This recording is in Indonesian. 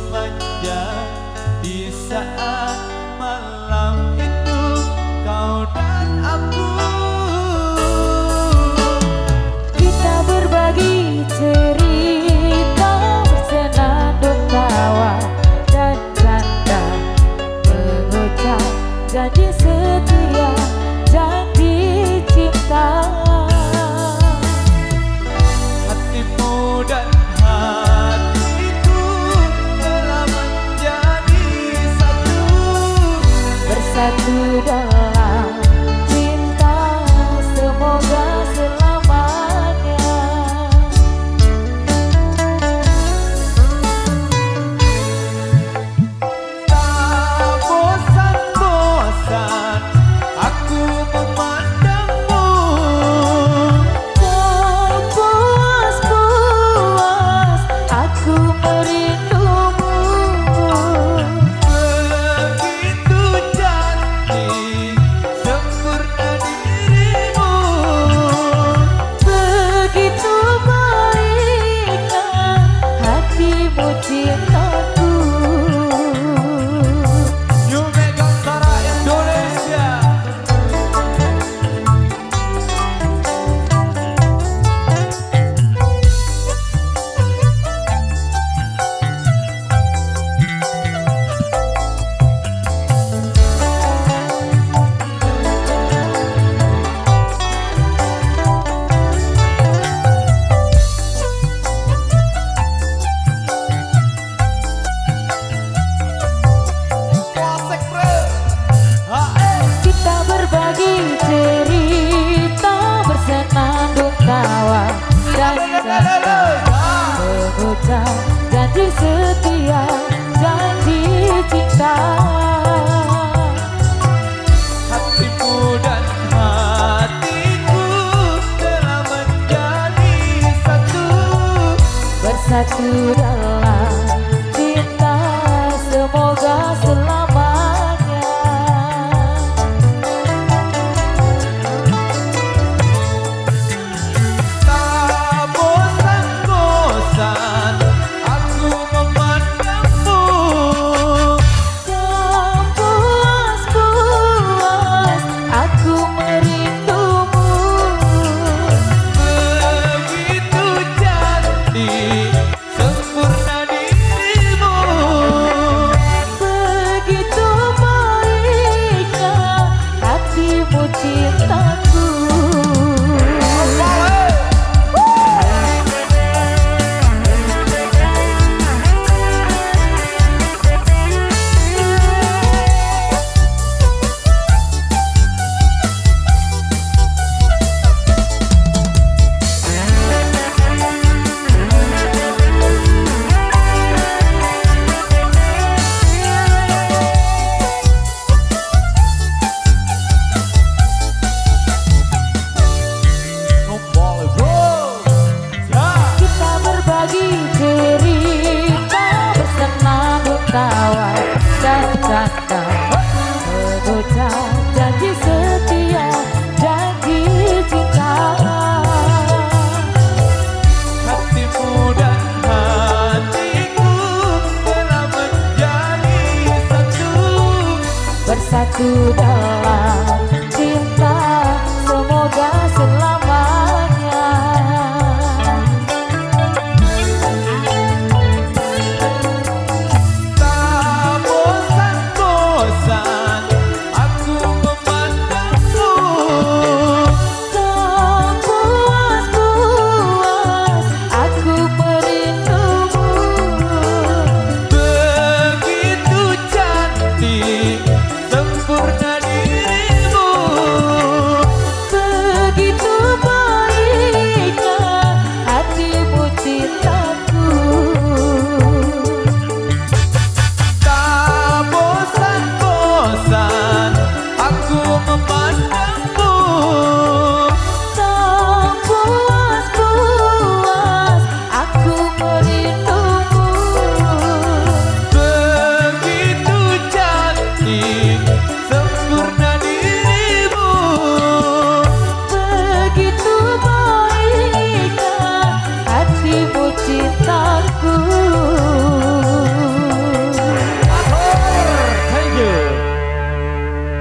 manja di saat malam itu kau dan aku. Kita berbagi cerita, bersenandung tawa dan canda, mengucap janji setia, janji cinta. Hatimu dan hatiku telah menjadi satu, bersatu dalam cinta, semoga selamanya. tak bosan-bosan aku memandangmu, Tak puas-puas aku merindumu. begitu cantik sempurna dirimu, Begitu baiknya hatimu cintaku. New Megastar Indonesia. Klasik bro. Kita berbagi cerita, bersenandung tawa dan canda, mengucap janji setia, janji cinta. Hatimu dan hatiku telah menjadi satu, Bersatu dalam cinta, semoga selamanya. tak bosan-bosan aku memandangmu, Tak puas-puas aku merindumu. begitu cantik sempurna dirimu, Begitu baiknya hatimu cintaku. kembali bro. Ya. Kita berbagi cerita, bersenandung tawa dan canda, mengucap janji setia, janji cinta. Hatimu dan hatiku telah menjadi satu, Bersatu dalam